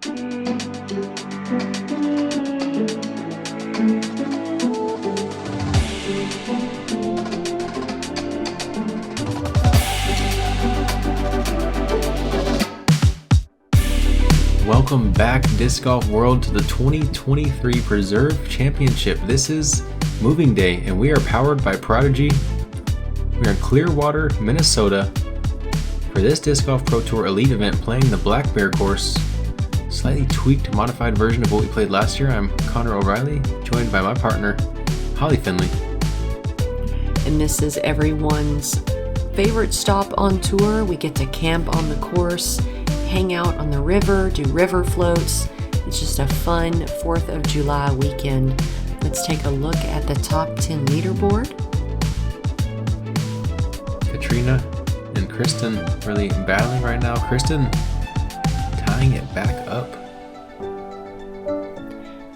Welcome back, Disc Golf World, to the 2023 Preserve Championship. This is Moving Day, and we are powered by Prodigy. We are in Clearwater, Minnesota, for this Disc Golf Pro Tour Elite event, playing the Black Bear course. Slightly tweaked, modified version of what we played last year. I'm Connor O'Reilly, joined by my partner, Holly Finley. And this is everyone's favorite stop on tour. We get to camp on the course, hang out on the river, do river floats. It's just a fun 4th of July weekend. Let's take a look at the top 10 leaderboard. Katrina and Kristen really battling right now. Kristen tying it back up.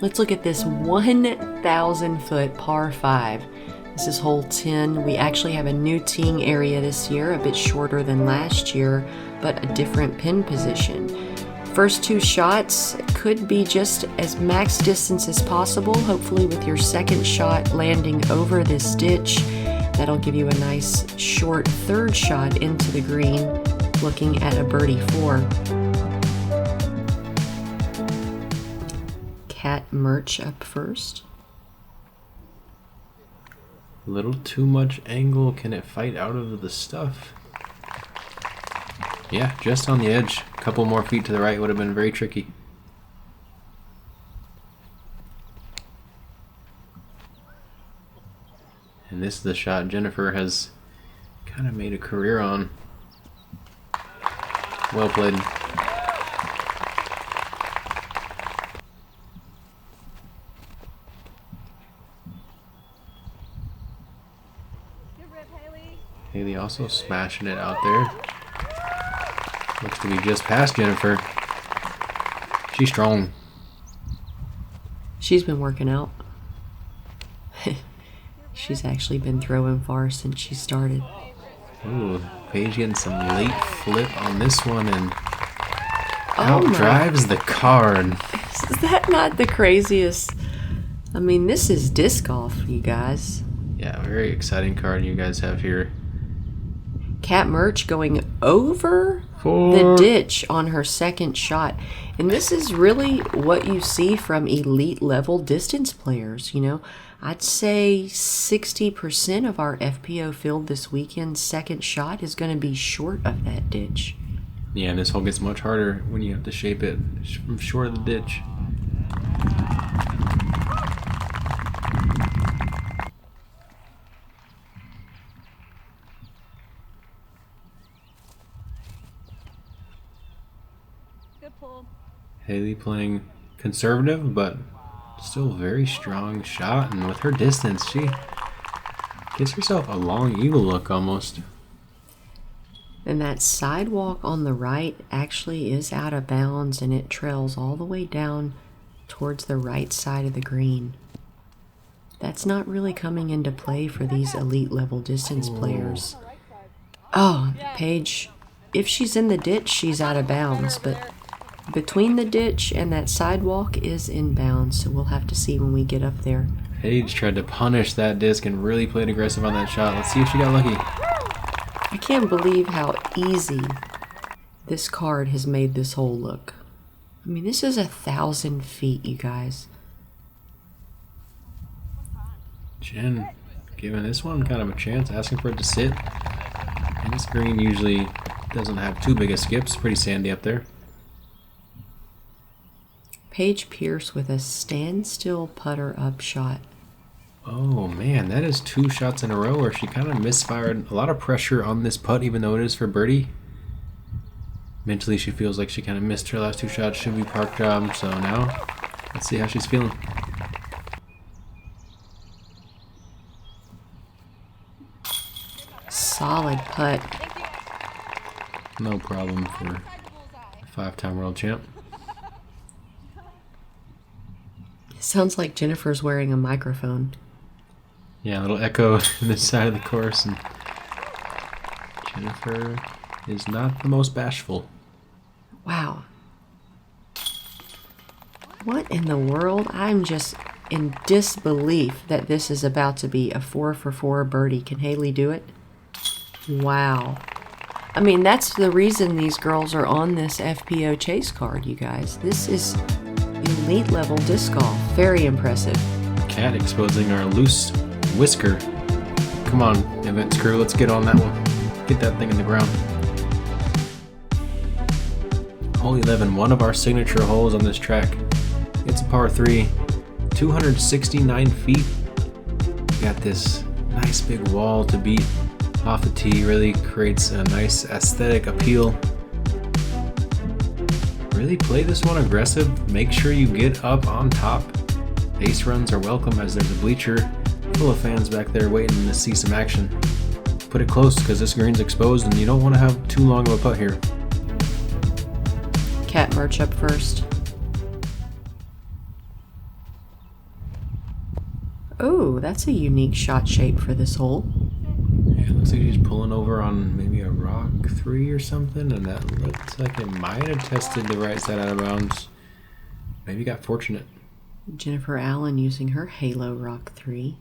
Let's look at this 1,000 foot par 5. This is hole 10. We actually have a new teeing area this year, a bit shorter than last year, but a different pin position. First 2 shots could be just as max distance as possible, hopefully with your second shot landing over this ditch. That'll give you a nice short 3rd shot into the green, looking at a birdie 4. Mertsch up first. A little too much angle. Can it fight out of the stuff? Yeah, just on the edge. A couple more feet to the right would have been very tricky. And this is the shot Jennifer has kind of made a career on. Well played. Hailey also smashing it out there. Looks to be just past Jennifer. She's strong. She's been working out. She's actually been throwing far since she started. Ooh, Paige getting some late flip on this one and outdrives the card. Is that not the craziest? I mean, this is disc golf, you guys. Yeah, very exciting card you guys have here. Mertsch going over the ditch on her second shot. And this is really what you see from elite level distance players. You know, I'd say 60% of our FPO field this weekend's second shot is going to be short of that ditch. Yeah, and this hole gets much harder when you have to shape it from short of the ditch. Hailey playing conservative, but still very strong shot, and with her distance, she gives herself a long eagle look almost. And that sidewalk on the right actually is out of bounds, and it trails all the way down towards the right side of the green. That's not really coming into play for these elite level distance players. Oh, Paige, if she's in the ditch, she's out of bounds, but between the ditch and that sidewalk is in bounds, so we'll have to see when we get up there. Paige tried to punish that disc and really played aggressive on that shot. Let's see if she got lucky. I can't believe how easy this card has made this hole look. I mean, this is 1,000 feet, you guys. Jen giving this one kind of a chance, asking for it to sit. And this green usually doesn't have too big of skips. Pretty sandy up there. Paige Pierce with a standstill putter up shot. Oh man, that is 2 shots in a row where she kind of misfired. A lot of pressure on this putt, even though it is for birdie. Mentally, she feels like she kind of missed her last 2 shots. Should be park job. So now, let's see how she's feeling. Solid putt. No problem for a 5-time world champ. Sounds like Jennifer's wearing a microphone. Yeah, a little echo on this side of the course, and Jennifer is not the most bashful. Wow. What in the world? I'm just in disbelief that this is about to be a 4 for 4 birdie. Can Hailey do it? Wow. I mean, that's the reason these girls are on this FPO chase card, you guys. This is elite level disc golf. Very impressive. Cat exposing our loose whisker. Come on, event crew, let's get on that one. Get that thing in the ground. Hole 11, one of our signature holes on this track. It's a par 3, 269 feet. Got this nice big wall to beat off the tee. Really creates a nice aesthetic appeal. Really play this one aggressive. Make sure you get up on top. Base runs are welcome as there's a bleacher full of fans back there waiting to see some action. Put it close because this green's exposed and you don't want to have too long of a putt here. Cat Mertsch up first. Oh, that's a unique shot shape for this hole. Yeah, it looks like he's pulling over on maybe a rock 3 or something, and that looks like it might have tested the right side out of bounds. Maybe got fortunate. Jennifer Allen using her Halo Rock 3.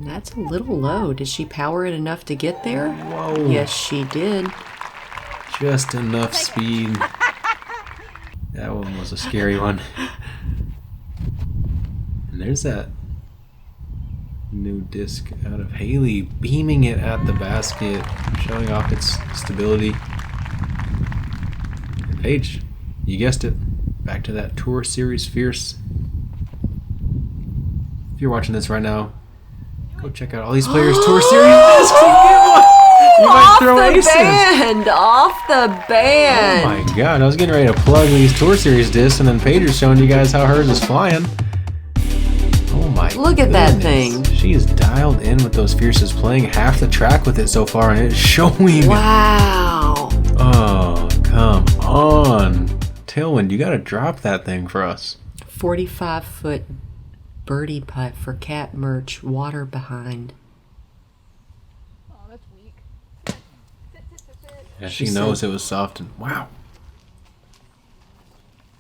That's a little low. Did she power it enough to get there? Whoa. Yes, she did. Just enough speed. That one was a scary one. And there's that new disc out of Hailey, beaming it at the basket, showing off its stability. And Paige, you guessed it, back to that Tour Series Fierce. If you're watching this right now, go check out all these players' Tour Series discs and get one. You might throw aces. Off the band! Oh my god, I was getting ready to plug these Tour Series discs and then Paige is showing you guys how hers is flying. Oh my Look at that thing. She is dialed in with those Fierces, playing half the track with it so far and it's showing. Wow. Oh, come on. Tailwind, you gotta drop that thing for us. 45-foot birdie putt for Cat Mertsch, water behind. Yeah, she knows it was soft and wow.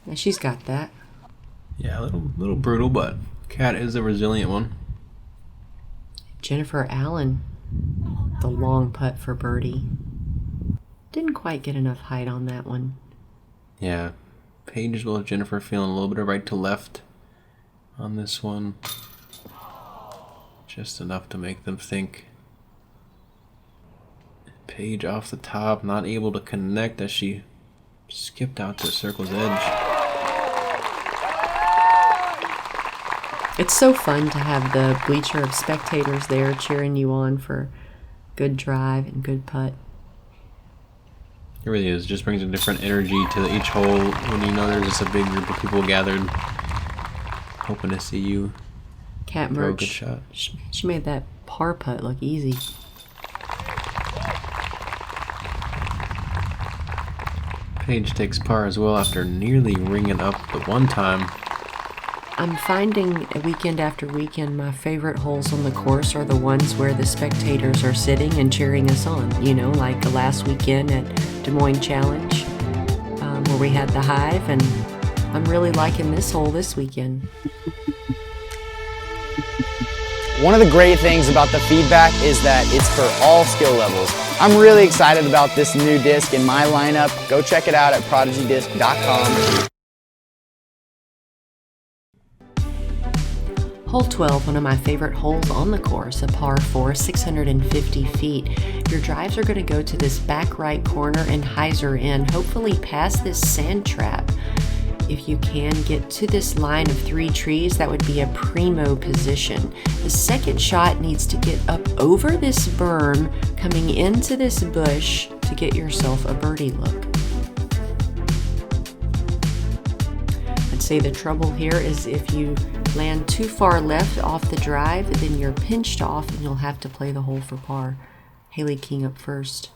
Yeah, she's got that. Yeah, a little brutal, but Cat is a resilient one. Jennifer Allen, the long putt for birdie. Didn't quite get enough height on that one. Yeah, Paige as well as Jennifer feeling a little bit of right to left on this one. Just enough to make them think. Paige off the top, not able to connect as she skipped out to the circle's edge. It's so fun to have the bleacher of spectators there cheering you on for good drive and good putt. It really is. Just brings a different energy to each hole when you know there's just a big group of people gathered hoping to see you Cat throw a good Mertsch, shot. she made that par putt look easy. Paige takes par as well after nearly ringing up the one time. I'm finding weekend after weekend my favorite holes on the course are the ones where the spectators are sitting and cheering us on. You know, like the last weekend at Des Moines Challenge where we had the Hive, and I'm really liking this hole this weekend. One of the great things about the feedback is that it's for all skill levels. I'm really excited about this new disc in my lineup. Go check it out at prodigydisc.com. Hole 12, one of my favorite holes on the course, a par 4, 650 feet. Your drives are going to go to this back right corner and hyzer in, hopefully past this sand trap. If you can get to this line of 3 trees, that would be a primo position. The second shot needs to get up over this berm, coming into this bush to get yourself a birdie look. I'd say the trouble here is if you land too far left off the drive, then you're pinched off and you'll have to play the hole for par. Hailey King up first.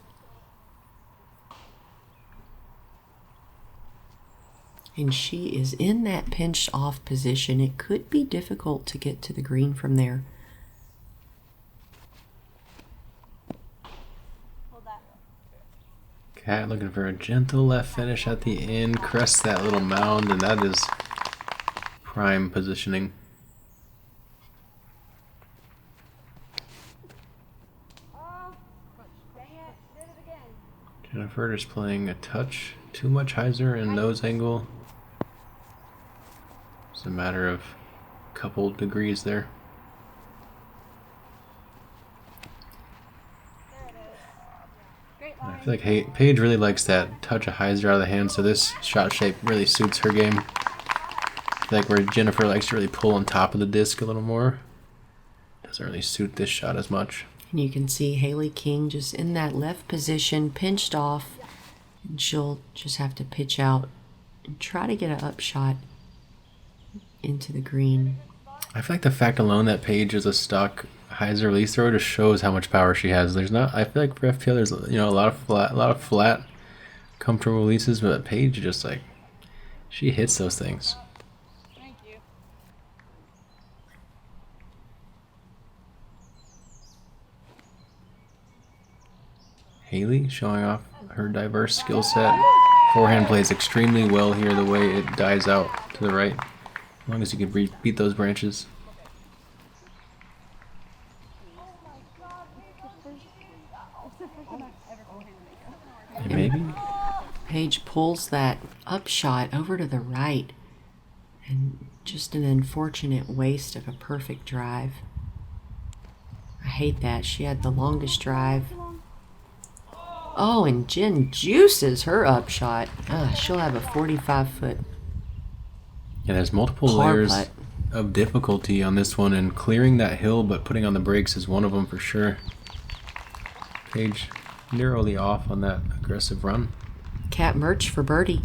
And she is in that pinched off position. It could be difficult to get to the green from there. Cat looking for a gentle left finish at the end, crests that little mound, and that is prime positioning. Jennifer just playing a touch too much hyzer and nose angle. It's a matter of a couple degrees there. I feel like Paige really likes that touch of hyzer out of the hand, so this shot shape really suits her game. I feel like where Jennifer likes to really pull on top of the disc a little more, doesn't really suit this shot as much. And you can see Hailey King just in that left position, pinched off, and she'll just have to pitch out and try to get an upshot into the green. I feel like the fact alone that Paige is a stock hyzer release thrower just shows how much power she has. There's not, I feel like for FPO there's, you know, a lot of flat, comfortable releases, but Paige just like, she hits those things. Thank you. Hailey showing off her diverse skill set. Forehand plays extremely well here, the way it dies out to the right. As long as you can beat those branches. And maybe? Paige pulls that upshot over to the right, and just an unfortunate waste of a perfect drive. I hate that. She had the longest drive. Oh, and Jen juices her upshot. She'll have a 45-foot. Yeah, there's multiple layers of difficulty on this one, and clearing that hill but putting on the brakes is one of them for sure. Paige narrowly off on that aggressive run. Cat Mertsch for birdie.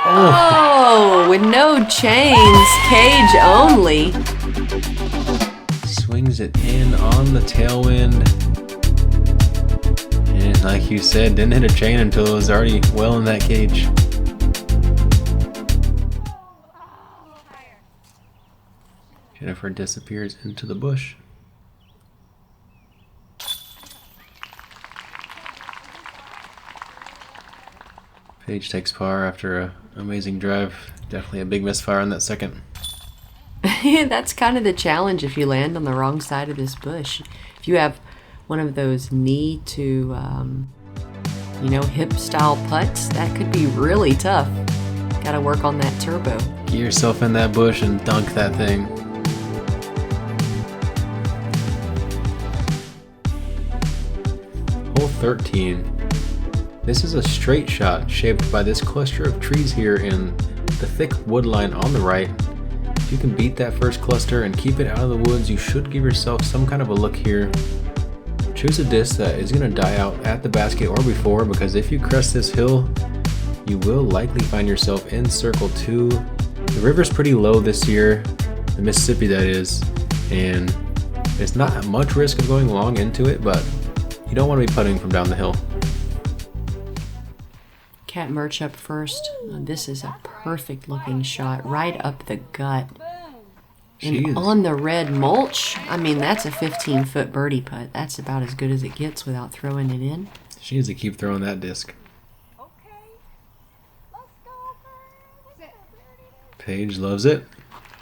Oh, with no chains, cage only. Swings it in on the tailwind. And like you said, didn't hit a chain until it was already well in that cage. Jennifer disappears into the bush. Paige takes par after an amazing drive. Definitely a big misfire on that second. That's kind of the challenge if you land on the wrong side of this bush. If you have one of those knee to, hip style putts, that could be really tough. Got to work on that turbo. Get yourself in that bush and dunk that thing. Hole 13. This is a straight shot shaped by this cluster of trees here and the thick wood line on the right. If you can beat that first cluster and keep it out of the woods, you should give yourself some kind of a look here. Choose a disc that is going to die out at the basket or before, because if you crest this hill, you will likely find yourself in circle 2. The river's pretty low this year, the Mississippi that is, and there's not much risk of going long into it, but you don't want to be putting from down the hill. Cat Mertsch up first. This is a perfect looking shot right up the gut. And on the red mulch, I mean, that's a 15-foot birdie putt. That's about as good as it gets without throwing it in. She needs to keep throwing that disc. Paige loves it.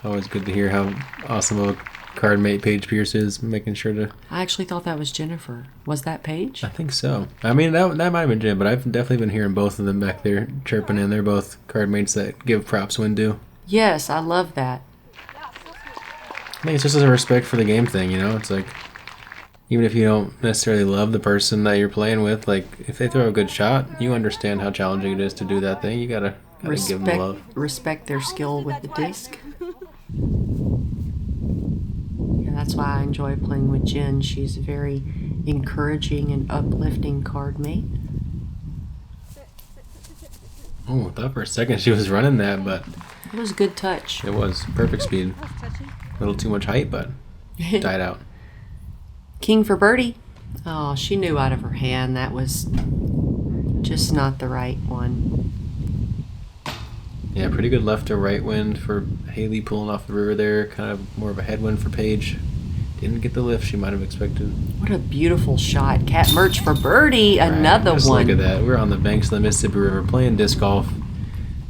Always good to hear how awesome of a card mate Paige Pierce is, making sure to... I actually thought that was Jennifer. Was that Paige? I think so. I mean, that might have been Jen, but I've definitely been hearing both of them back there chirping in. They're both card mates that give props when due. Yes, I love that. I think it's just a respect for the game thing, you know? It's like, even if you don't necessarily love the person that you're playing with, like, if they throw a good shot, you understand how challenging it is to do that thing. You gotta give them love. Respect their skill with the disc. Yeah, that's why I enjoy playing with Jen. She's a very encouraging and uplifting card mate. Oh, I thought for a second she was running that, but... It was a good touch. It was. Perfect speed. A little too much height, but died out. King for birdie. Oh, she knew out of her hand. That was just not the right one. Yeah, pretty good left to right wind for Hailey pulling off the river there. Kind of more of a headwind for Paige. Didn't get the lift she might have expected. What a beautiful shot. Cat Mertsch for birdie. Another Just one. Look at that. We're on the banks of the Mississippi River playing disc golf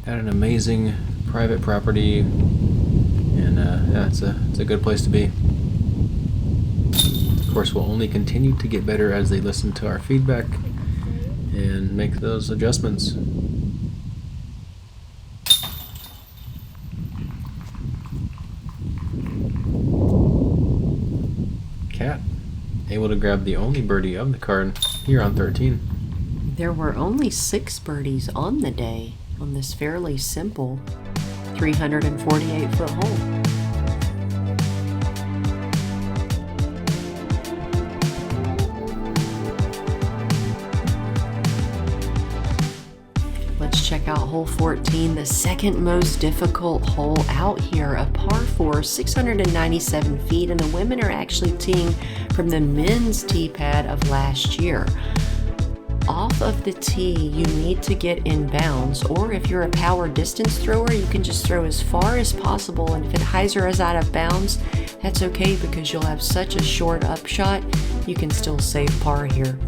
at an amazing private property. And yeah, it's a good place to be. Of course, we'll only continue to get better as they listen to our feedback and make those adjustments. Cat able to grab the only birdie of the card here on 13. There were only 6 birdies on the day on this fairly simple 348-foot hole. Let's check out hole 14, the second most difficult hole out here, a par 4, 697 feet, and the women are actually teeing from the men's tee pad of last year. Off of the tee, you need to get in bounds, or if you're a power distance thrower, you can just throw as far as possible, and if it hyzer is out of bounds, that's okay because you'll have such a short upshot, you can still save par here.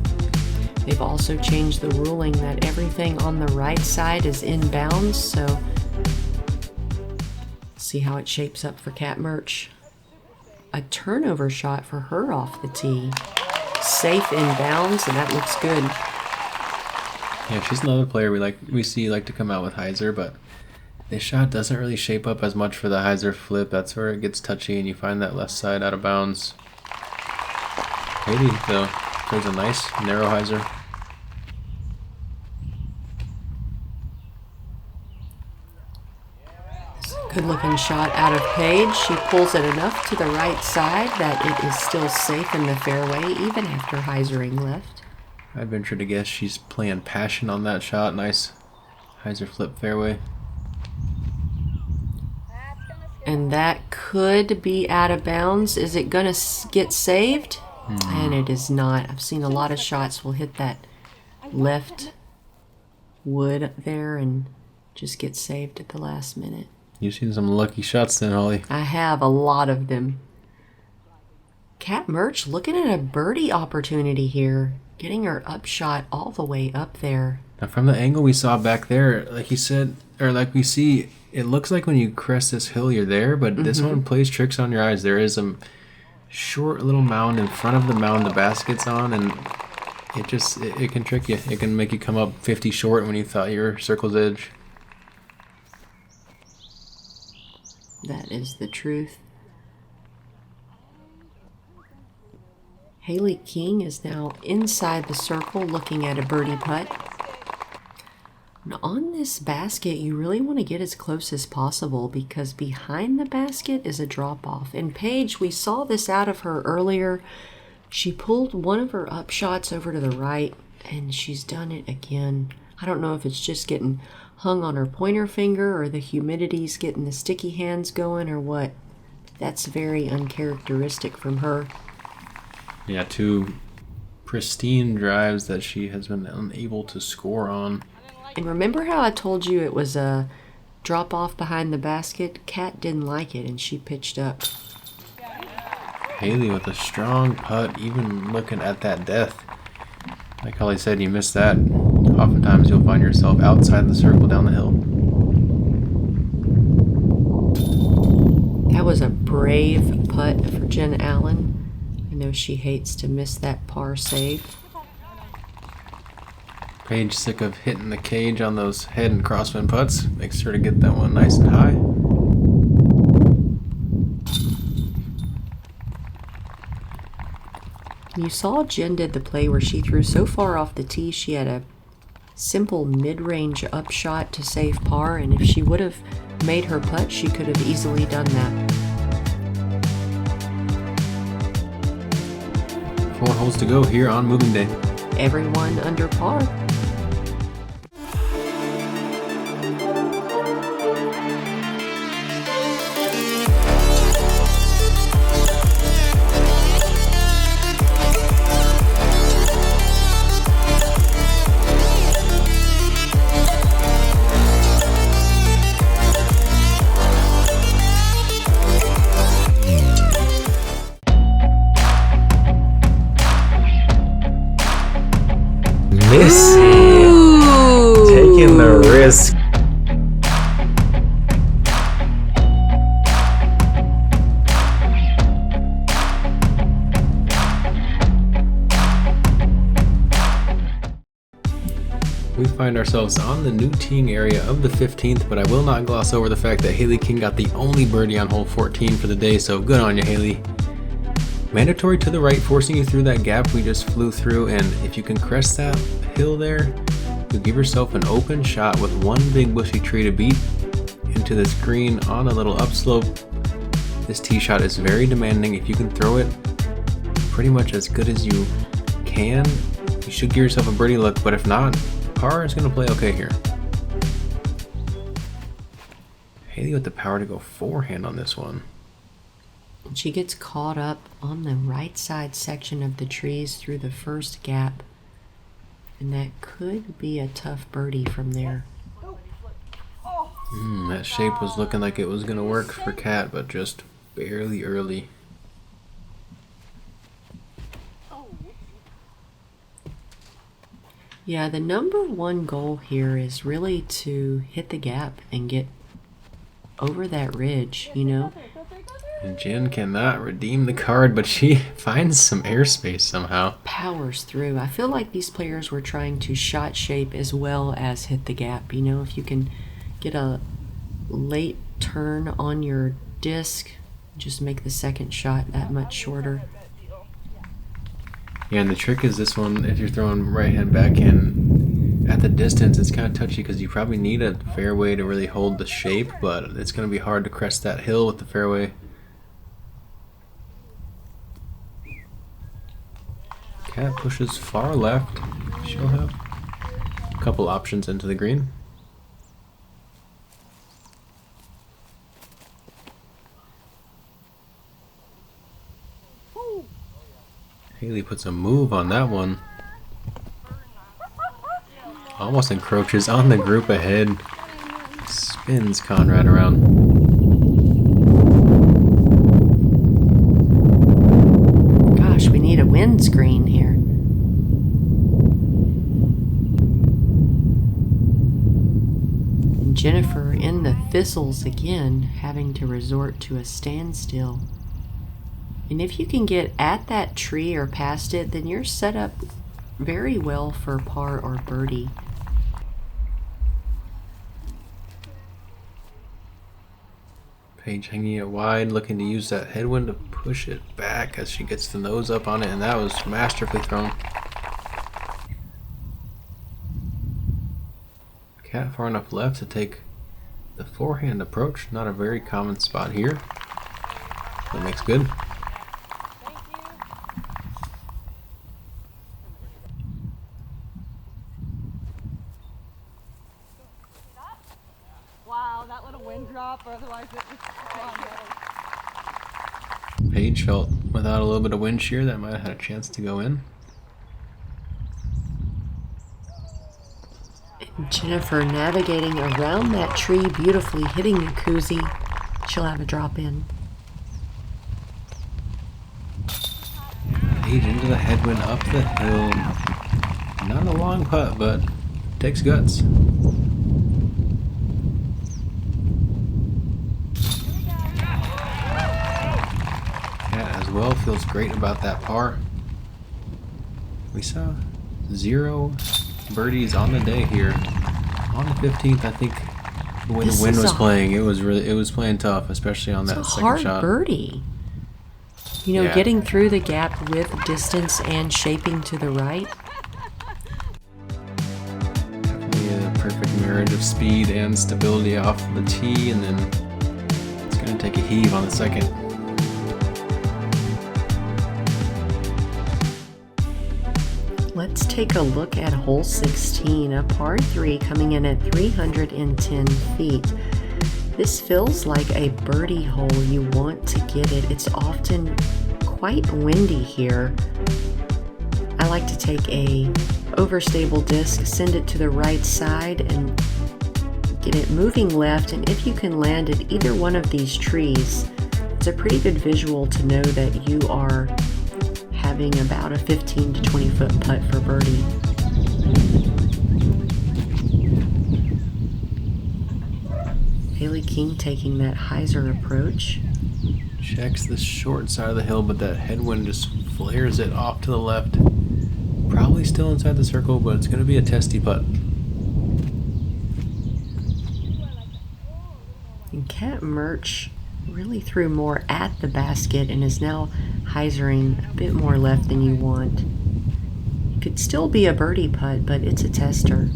They've also changed the ruling that everything on the right side is in bounds, so see how it shapes up for Cat Mertsch. A turnover shot for her off the tee. Safe in bounds, and that looks good. Yeah, she's another player we see like to come out with hyzer, but this shot doesn't really shape up as much for the hyzer flip. That's where it gets touchy and you find that left side out of bounds. Hailey, though, there's a nice narrow hyzer. Good looking shot out of Paige. She pulls it enough to the right side that it is still safe in the fairway even after hyzering left. I'd venture to guess she's playing passion on that shot. Nice hyzer flip fairway. And that could be out of bounds. Is it going to get saved? And it is not. I've seen a lot of shots will hit that left wood there and just get saved at the last minute. You've seen some lucky shots then, Holly. I have a lot of them. Cat Mertsch looking at a birdie opportunity here. Getting her upshot all the way up there. Now from the angle we saw back there, like you said, or like we see, it looks like when you crest this hill you're there, but this one plays tricks on your eyes. There is a short little mound in front of the mound the basket's on, and it can trick you. It can make you come up 50 short when you thought you were circle's edge. That is the truth. Hailey King is now inside the circle looking at a birdie putt. And on this basket, you really want to get as close as possible because behind the basket is a drop-off. And Paige, we saw this out of her earlier. She pulled one of her upshots over to the right, and she's done it again. I don't know if it's just getting hung on her pointer finger or the humidity's getting the sticky hands going or what. That's very uncharacteristic from her. Yeah, 2 pristine drives that she has been unable to score on. And remember how I told you it was a drop off behind the basket? Kat didn't like it and she pitched up. Hailey with a strong putt, even looking at that death. Like Holly said, you miss that. Oftentimes you'll find yourself outside the circle down the hill. That was a brave putt for Jen Allen. I know she hates to miss that par save. Paige, sick of hitting the cage on those head and crosswind putts. Makes sure to get that one nice and high. You saw Jen did the play where she threw so far off the tee she had a simple mid-range upshot to save par, and if she would have made her putt, she could have easily done that. 4 holes to go here on moving day. Everyone under par. Missy. Ooh. Taking the risk. We find ourselves on the new teeing area of the 15th, but I will not gloss over the fact that Hailey King got the only birdie on hole 14 for the day, so good on you, Hailey. Mandatory to the right, forcing you through that gap we just flew through, and if you can crest that hill there, you'll give yourself an open shot with one big bushy tree to beat into this green on a little upslope. This tee shot is very demanding. If you can throw it pretty much as good as you can, you should give yourself a birdie look, but if not, par is going to play okay here. Hailey with the power to go forehand on this one. She gets caught up on the right side section of the trees through the first gap, and that could be a tough birdie from there. That shape was looking like it was going to work for Kat, but just barely early. Yeah, the number one goal here is really to hit the gap and get over that ridge, you know? And Jen cannot redeem the card, but she finds some airspace somehow. Powers through. I feel like these players were trying to shot shape as well as hit the gap. You know, if you can get a late turn on your disc, just make the second shot that much shorter. Yeah, and the trick is this one, if you're throwing right hand backhand at the distance, it's kind of touchy because you probably need a fairway to really hold the shape, but it's going to be hard to crest that hill with the fairway. Kat pushes far left. She'll have a couple options into the green. Hailey puts a move on that one. Almost encroaches on the group ahead. Spins Conrad around. Gosh, we need a windscreen here. And Jennifer in the thistles again, having to resort to a standstill. And if you can get at that tree or past it, then you're set up very well for par or birdie. Paige hanging it wide, looking to use that headwind to push it back as she gets the nose up on it, and that was masterfully thrown. Kat far enough left to take the forehand approach. Not a very common spot here. That makes good. Wow, that little wind drop, or otherwise it was Paige felt without a little bit of wind shear that might have had a chance to go in. And Jennifer navigating around that tree beautifully, hitting the koozie. She'll have a drop in. Paige into the headwind up the hill. Not a long putt, but takes guts. As well, feels great about that par. We saw 0 birdies on the day here. On the 15th, I think the way the wind was playing, it was playing tough, especially on that second hard shot. Birdie. You know, Yeah. Getting through the gap with distance and shaping to the right. Definitely a perfect marriage of speed and stability off the tee, and then it's going to take a heave on the second. Let's take a look at hole 16, a par 3 coming in at 310 feet. This feels like a birdie hole. You want to get it. It's often quite windy here. I like to take a overstable disc, send it to the right side, and get it moving left. And if you can land at either one of these trees, it's a pretty good visual to know that you are having about a 15 to 20 foot putt for birdie. King taking that hyzer approach. Checks the short side of the hill, but that headwind just flares it off to the left. Probably still inside the circle, but it's going to be a testy putt. And Cat Mertsch really threw more at the basket and is now hyzering a bit more left than you want. It could still be a birdie putt, but it's a tester.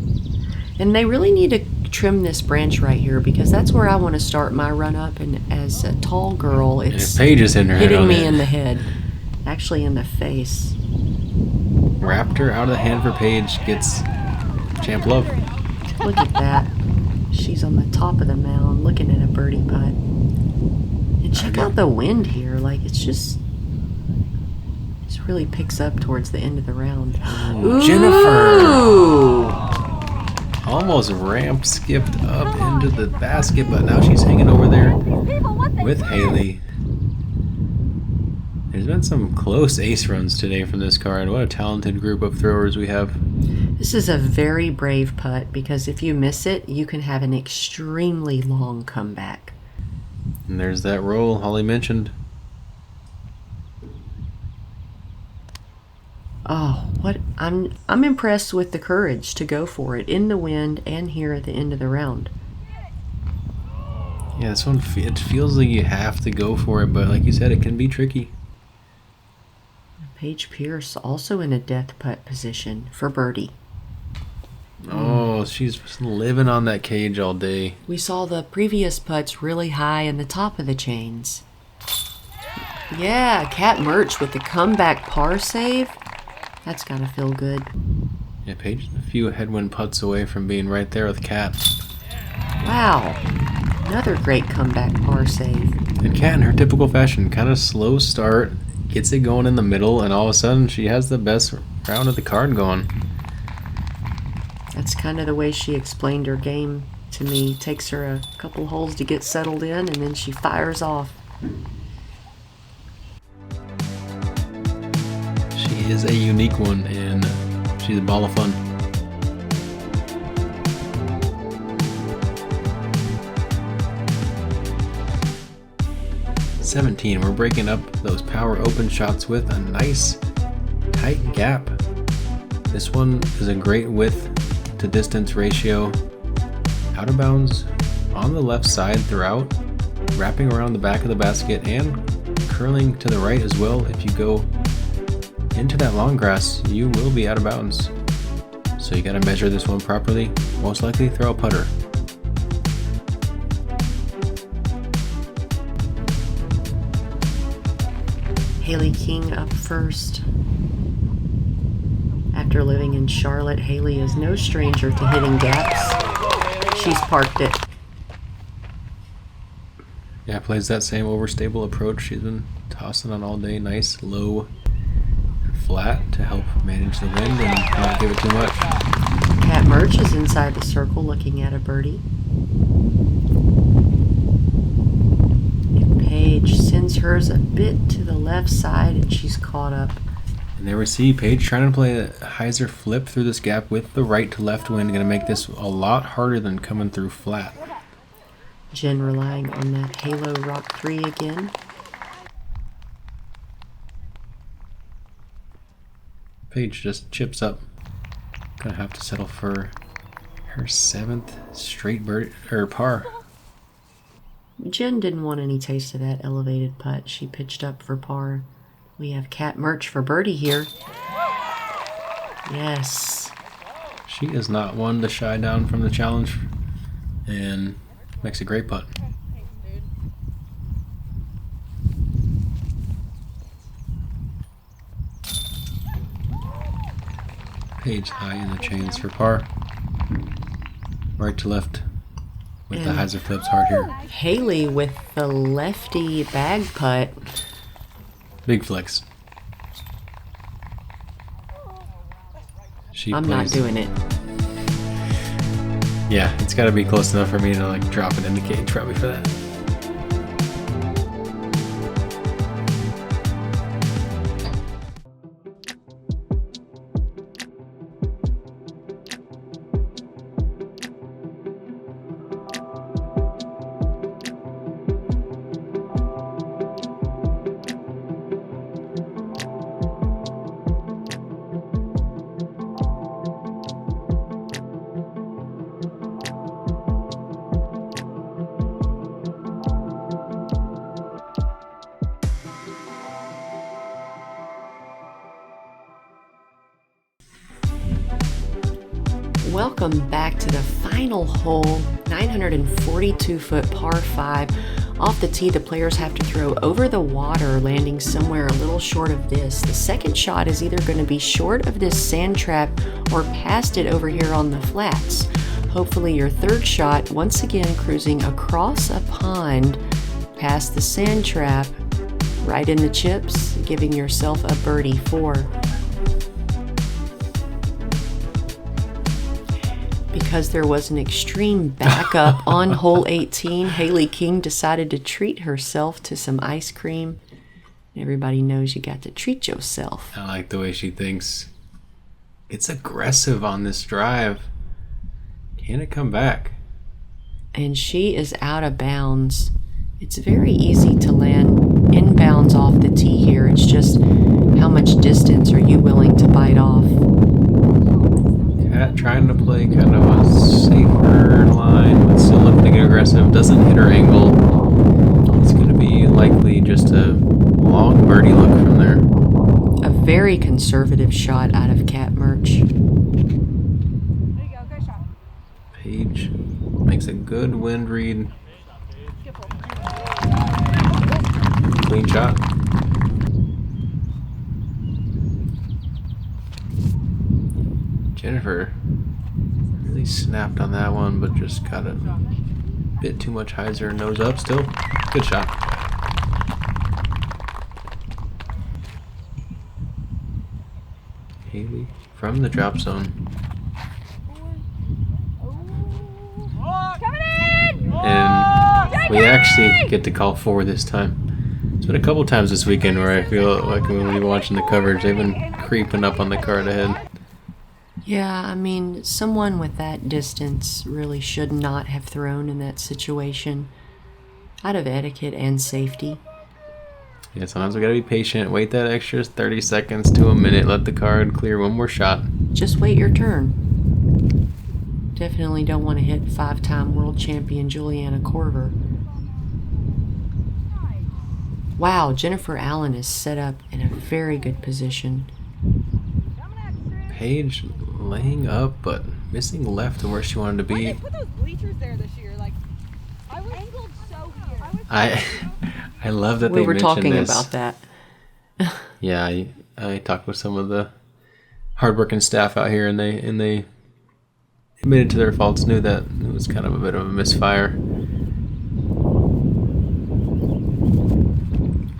And they really need to trim this branch right here because that's where I want to start my run up. And as a tall girl, it's Paige is hitting her head hitting on me it. in the head, actually in the face. Raptor out of the hand for Paige, gets champ love. Look at that. She's on the top of the mound looking at a birdie putt. And check out the wind here. Like, it's just really picks up towards the end of the round. Ooh, Jennifer almost ramp skipped up into the basket, but now she's hanging over there with Hailey. There's been some close ace runs today from this card. What a talented group of throwers we have. This is a very brave putt because if you miss it, you can have an extremely long comeback. And there's that roll Holly mentioned. Oh, what I'm impressed with the courage to go for it in the wind and here at the end of the round. Yeah, this one, it feels like you have to go for it, but like you said, it can be tricky. Paige Pierce also in a death putt position for birdie. Oh, she's living on that cage all day. We saw the previous putts really high in the top of the chains. Yeah, Cat Mertsch with the comeback par save. That's gotta feel good. Yeah, Paige is a few headwind putts away from being right there with Cat. Wow, another great comeback par save. And Cat, in her typical fashion, kind of slow start, gets it going in the middle, and all of a sudden she has the best round of the card going. That's kind of the way she explained her game to me. Takes her a couple holes to get settled in, and then she fires off. She is a unique one, and she's a ball of fun. "17, we're breaking up those power open shots with a nice tight gap. This one is a great width to distance ratio. Out of bounds on the left side throughout, wrapping around the back of the basket and curling to the right as well. If you go into that long grass, you will be out of bounds. So you got to measure this one properly. Most likely throw a putter. Hailey King up first. After living in Charlotte, Hailey is no stranger to hitting gaps. She's parked it. Yeah, plays that same overstable approach she's been tossing on all day. Nice, low, and flat to help manage the wind and not give it too much. Cat Mertsch is inside the circle looking at a birdie. And Paige sends hers a bit to the left side and she's caught up. And there we see Paige trying to play a hyzer flip through this gap with the right to left wind. Going to make this a lot harder than coming through flat. Jen relying on that Halo Rock 3 again. Paige just chips up. Gonna have to settle for her 7th straight par. Jen didn't want any taste of that elevated putt. She pitched up for par. We have Cat Mertsch for birdie here. Yes. She is not one to shy down from the challenge and makes a great putt. Paige high in the chains for par. Right to left with the hyzer flips hard here. Hailey with the lefty bag putt. Big flex. I'm not doing it. Yeah, it's got to be close enough for me to like drop it in the cage probably for that. Welcome back to the final hole, 942-foot par 5. Off the tee, the players have to throw over the water, landing somewhere a little short of this. The second shot is either going to be short of this sand trap or past it over here on the flats. Hopefully your third shot, once again cruising across a pond, past the sand trap, right in the chips, giving yourself a birdie 4. Because there was an extreme backup on hole 18, Hailey King decided to treat herself to some ice cream. Everybody knows you got to treat yourself. I like the way she thinks. It's aggressive on this drive. Can it come back? And she is out of bounds. It's very easy to land inbounds off the tee here. It's just how much distance are you willing to bite off? Cat trying to play kind of a safer line, but still looking to get aggressive. Doesn't hit her angle. It's going to be likely just a long birdie look from there. A very conservative shot out of Cat Mertsch. There you go, good shot. Paige makes a good wind read. Clean shot. Jennifer really snapped on that one, but just got a bit too much hyzer. Nose up still. Good shot. Hailey from the drop zone. Coming in! And we actually get to call 4 this time. It's been a couple times this weekend where I feel like when we're watching the coverage, they've been creeping up on the card ahead. Yeah, I mean, someone with that distance really should not have thrown in that situation, out of etiquette and safety. Yeah, sometimes we gotta be patient, wait that extra 30 seconds to a minute, let the card clear one more shot. Just wait your turn. Definitely don't want to hit 5-time world champion Juliana Korver. Wow, Jennifer Allen is set up in a very good position. Paige laying up, but missing left to where she wanted to Why be. they put those bleachers there this year? Like, I was angled so here. I love that We they were mentioned talking this. about that. Yeah, I talked with some of the hardworking staff out here, and they admitted to their faults, knew that it was kind of a bit of a misfire.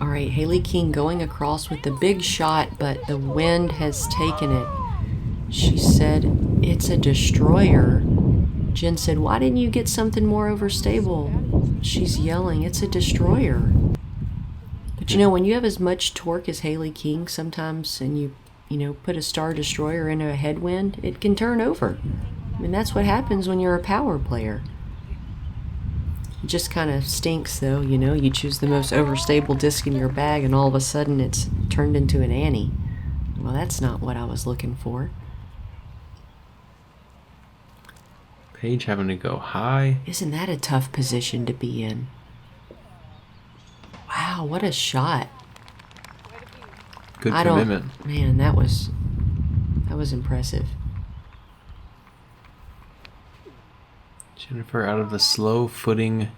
All right, Hailey King going across with the big shot, but the wind has taken it. She said, it's a destroyer. Jen said, why didn't you get something more overstable? She's yelling, it's a destroyer. But you know, when you have as much torque as Hailey King sometimes, and you put a Star Destroyer into a headwind, it can turn over. I mean, that's what happens when you're a power player. It just kind of stinks, though, you choose the most overstable disc in your bag, and all of a sudden it's turned into an Annie. Well, that's not what I was looking for. Paige having to go high. Isn't that a tough position to be in? Wow, what a shot. Good commitment. Man, that was impressive. Jennifer out of the slow footing.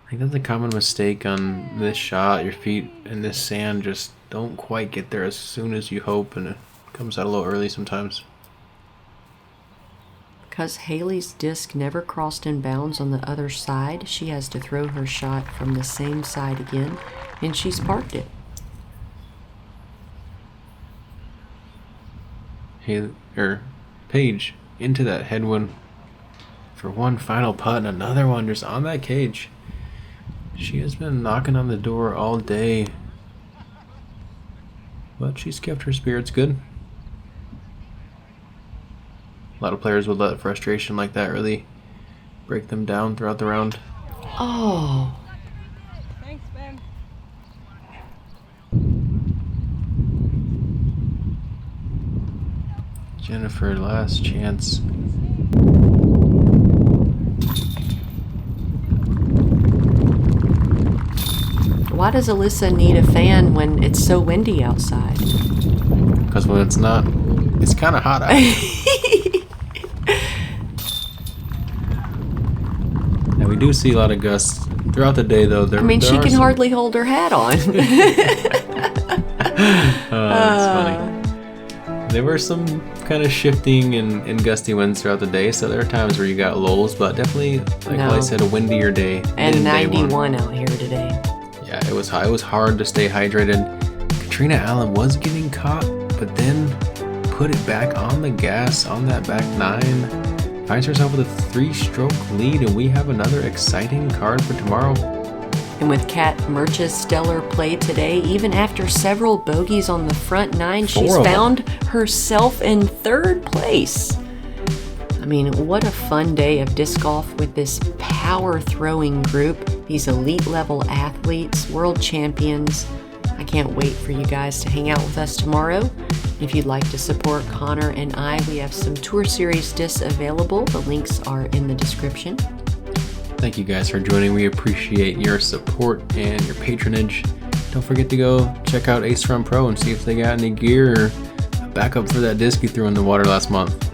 I think that's a common mistake on this shot. Your feet in this sand just don't quite get there as soon as you hope, and it comes out a little early sometimes. Because Hailey's disc never crossed in bounds on the other side, she has to throw her shot from the same side again, and she's parked it. Paige into that headwind for one final putt, and another one just on that cage. She has been knocking on the door all day, but she's kept her spirits good. A lot of players would let frustration like that really break them down throughout the round. Oh. Thanks, Ben. Jennifer, last chance. Why does Alyssa need a fan when it's so windy outside? Because when it's not, it's kind of hot out. do see a lot of gusts throughout the day, though. I mean, she can hardly hold her hat on. That's funny. There were some kind of shifting and gusty winds throughout the day, so there are times where you got lulls, but definitely, like I said, a windier day. And 91 out here today. Yeah, it was high. It was hard to stay hydrated. Katrina Allen was getting caught, but then put it back on the gas on that back 9. Finds herself with a 3-stroke lead, and we have another exciting card for tomorrow. And with Kat Mertsch's stellar play today, even after several bogeys on the front 9, she's found herself in 3rd place. I mean, what a fun day of disc golf with this power throwing group, these elite level athletes, world champions. I can't wait for you guys to hang out with us tomorrow. If you'd like to support Connor and I, we have some Tour Series discs available. The links are in the description. Thank you guys for joining. We appreciate your support and your patronage. Don't forget to go check out Ace Run Pro and see if they got any gear or a backup for that disc you threw in the water last month.